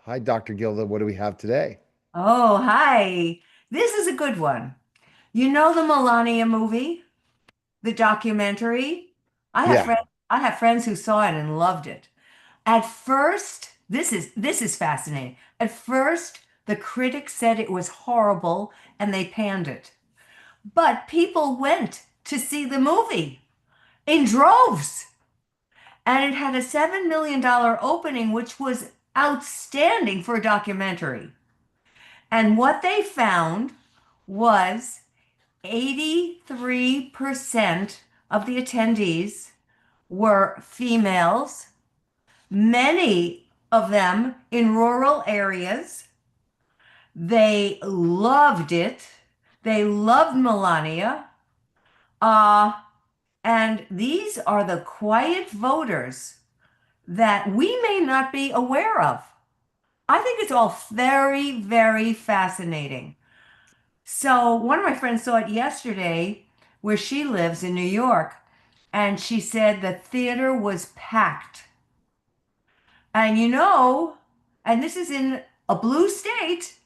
Hi, Dr. Gilda. What do we have today? Oh, hi. This is a good one. You know the Melania movie, the documentary? I have Yeah. friends I have friends who saw it and loved it. At first, this is fascinating. At first, the critics said it was horrible and they panned it. But people went to see the movie in droves. And it had a $7 million opening, which was outstanding for a documentary. And what they found was 83% of the attendees were females, many of them in rural areas. They loved it. They loved Melania. Uh, and these are the quiet voters that we may not be aware of. I think it's all very, very fascinating. So one of my friends saw it yesterday where she lives in New York, and she said the theater was packed. And and this is in a blue state,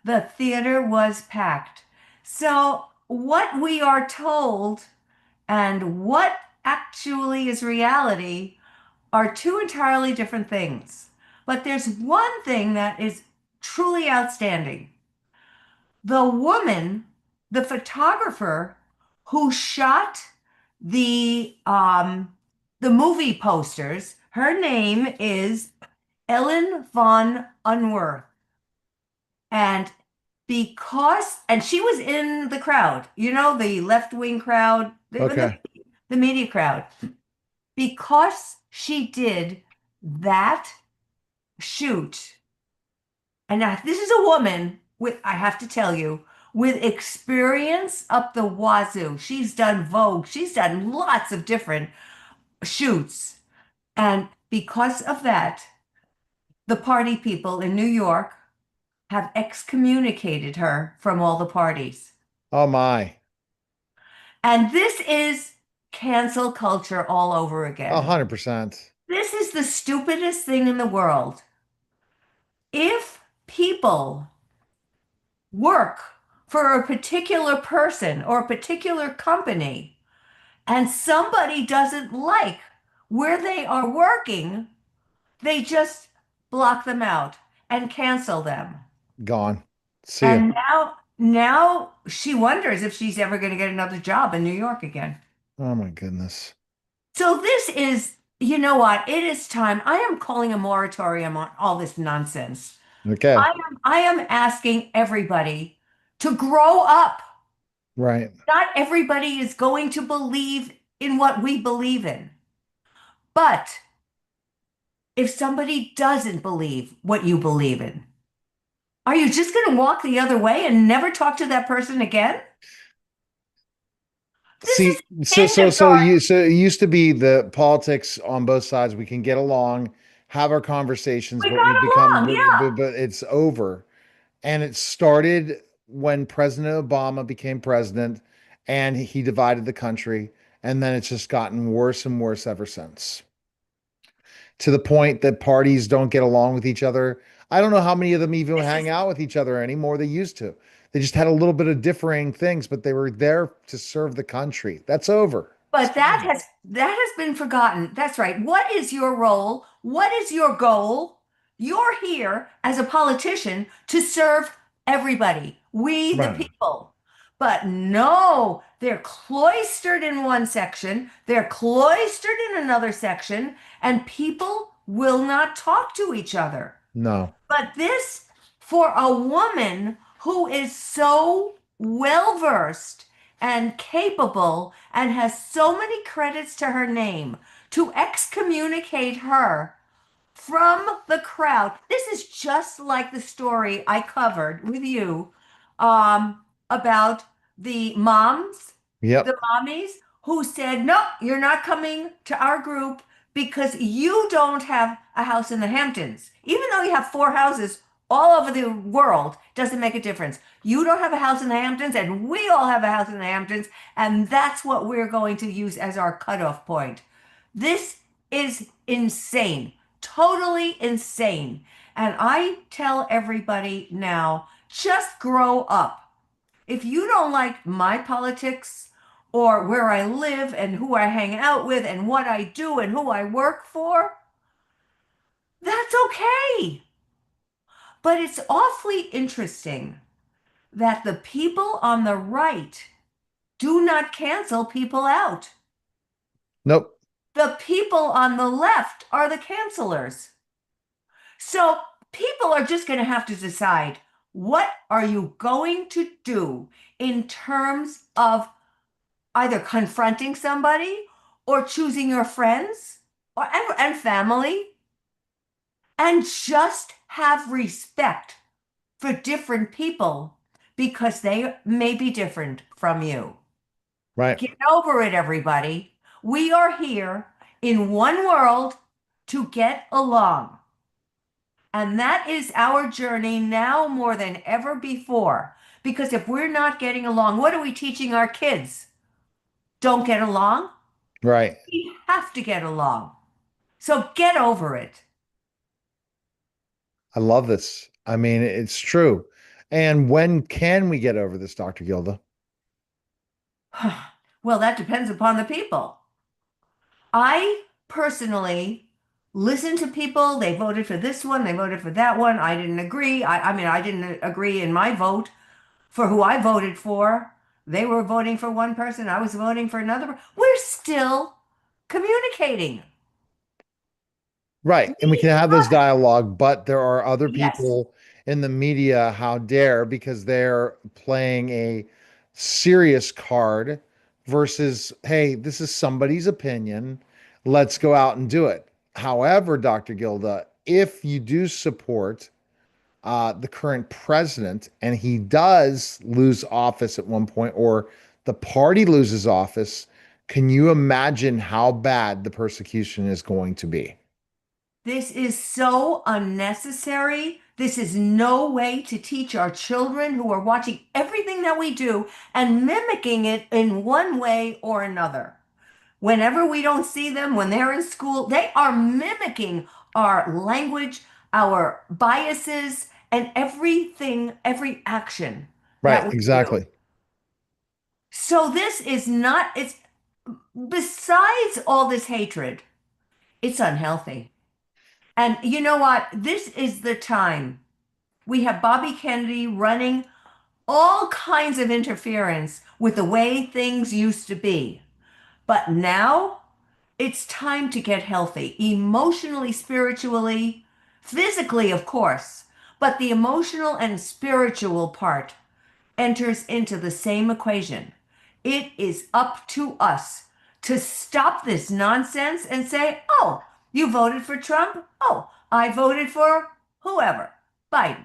the theater was packed. So what we are told and what actually is reality are two entirely different things. But there's one thing that is truly outstanding. The woman, the photographer who shot the movie posters, her name is Ellen von Unwerth. And and she was in the crowd, the left-wing crowd, Okay. the media crowd, because she did that shoot. And now, this is a woman with, I have to tell you, with experience up the wazoo. She's done Vogue, she's done lots of different shoots. And because of that, the party people in New York have excommunicated her from all the parties. Oh my. And this is cancel culture all over A again. 100%. This is the stupidest thing in the world. If people work for a particular person or a particular company and somebody doesn't like where they are working, they just block them out and cancel them. Gone. See ya. And now she wonders if she's ever going to get another job in New York again. Oh my goodness. So this is, you know what? It is time. I am calling a moratorium on all this nonsense. Okay. I am asking everybody to grow up. Right. Not everybody is going to believe in what we believe in. But if somebody doesn't believe what you believe in, are you just going to walk the other way and never talk to that person again? This See, is kindergarten. so it used to be the politics on both sides. We can get along, have our conversations, We but we got become, along, yeah. but it's over. And it started when President Obama became president and he divided the country. And then it's just gotten worse and worse ever since, to the point that parties don't get along with each other. I don't know how many of them even This hang is out with each other anymore. They used to. They just had a little bit of differing things, but they were there to serve the country. That's over. It's But over. that has been forgotten. That's right. What is your role? What is your goal? You're here as a politician to serve everybody, we the Right. people. But no, they're cloistered in one section, they're cloistered in another section, and people will not talk to each other. No. But this, for a woman who is so well versed and capable and has so many credits to her name, to excommunicate her from the crowd. This is just like the story I covered with you about the the Yep. mommies who said, no, you're not coming to our group because you don't have a house in the Hamptons. Even though you have four houses all over the world, doesn't make a difference. You don't have a house in the Hamptons, and we all have a house in the Hamptons, and that's what we're going to use as our cutoff point. This is insane, totally insane. And I tell everybody now, just grow up. If you don't like my politics or where I live and who I hang out with and what I do and who I work for, that's okay. But it's awfully interesting that the people on the right do not cancel people out. Nope. The people on the left are the cancelers. So people are just going to have to decide, what are you going to do in terms of either confronting somebody or choosing your friends and family, and just have respect for different people because they may be different from you. Right. Get over it, everybody. We are here in one world to get along. And that is our journey now more than ever before. Because if we're not getting along, what are we teaching our kids? Don't get along? Right. We have to get along. So get over it. I love this. I mean, it's true. And when can we get over this, Dr. Gilda? Well, that depends upon the people. I personally listen to people. They voted for this one, they voted for that one. I didn't agree. I mean, I didn't agree in my vote for who I voted for. They were voting for one person, I was voting for another. We're still communicating. Right. And we can have this dialogue, but there are other Yes. people in the media, how dare, because they're playing a serious card versus, hey, this is somebody's opinion. Let's go out and do it. However, Dr. Gilda, if you do support the current president and he does lose office at one point, or the party loses office, can you imagine how bad the persecution is going to be? This is so unnecessary. This is no way to teach our children who are watching everything that we do and mimicking it in one way or another. Whenever we don't see them, when they're in school, they are mimicking our language, our biases, and everything, every action Right, that we do. exactly. So this is not, it's besides all this hatred, it's unhealthy. And you know what? This is the time. We have Bobby Kennedy running all kinds of interference with the way things used to be. But now it's time to get healthy, emotionally, spiritually, physically, of course. But the emotional and spiritual part enters into the same equation. It is up to us to stop this nonsense and say, oh, you voted for Trump? Oh, I voted for whoever, Biden.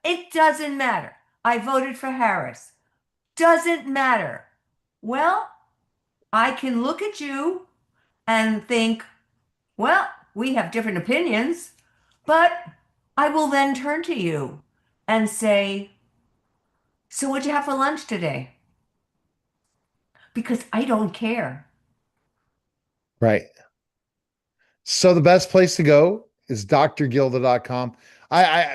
It doesn't matter. I voted for Harris. Doesn't matter. Well, I can look at you and think, well, we have different opinions, but I will then turn to you and say, so what'd you have for lunch today? Because I don't care. Right. So the best place to go is drgilda.com.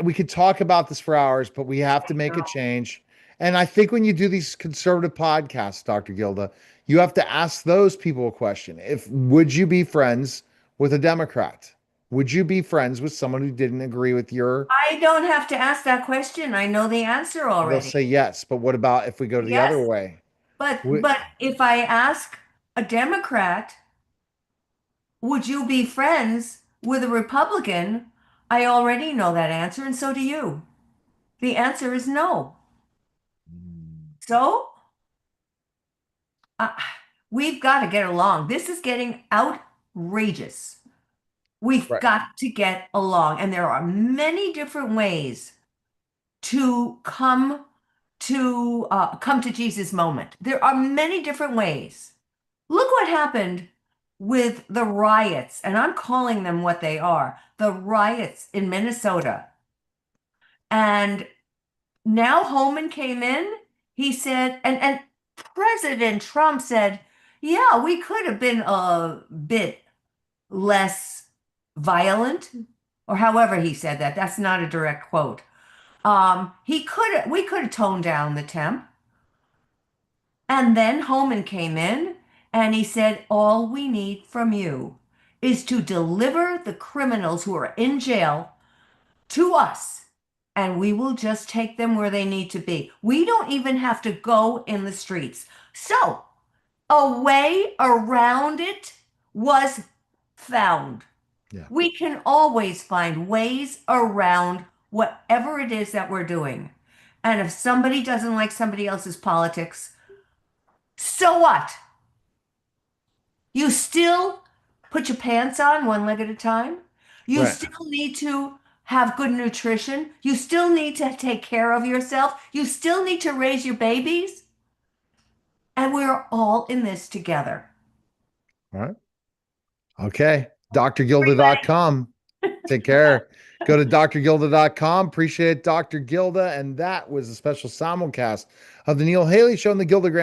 We could talk about this for hours, but we have to make a change. And I think when you do these conservative podcasts, Dr. Gilda, you have to ask those people a question. If would you be friends with a Democrat? Would you be friends with someone who didn't agree with your? I don't have to ask that question. I know the answer They'll already. say yes, but what about if we go to the Yes, other way? but Would- but if I ask a Democrat, would you be friends with a Republican? I already know that answer, and so do you. The answer is no. So uh, we've got to get along. This is getting outrageous. We've Right. got to get along, and there are many different ways to come to Jesus moment. There are many different ways. Look what happened with the riots, and I'm calling them what they are, the riots in Minnesota. And now Holman came in. He said, and President Trump said, yeah, we could have been a bit less violent. or however he said that. That's not a direct quote. We could have toned down the temp. And then Holman came in and he said, all we need from you is to deliver the criminals who are in jail to us, and we will just take them where they need to be. We don't even have to go in the streets. So, a way around it was found. Yeah. We can always find ways around whatever it is that we're doing. And if somebody doesn't like somebody else's politics, so what? You still put your pants on one leg at a time. You Right. still need to have good nutrition. You still need to take care of yourself. You still need to raise your babies. And we're all in this together. All right. Okay. drgilda.com. Take care. Go to drgilda.com. Appreciate Dr. Gilda. And that was a special simulcast of the Neil Haley Show on the Gildagram.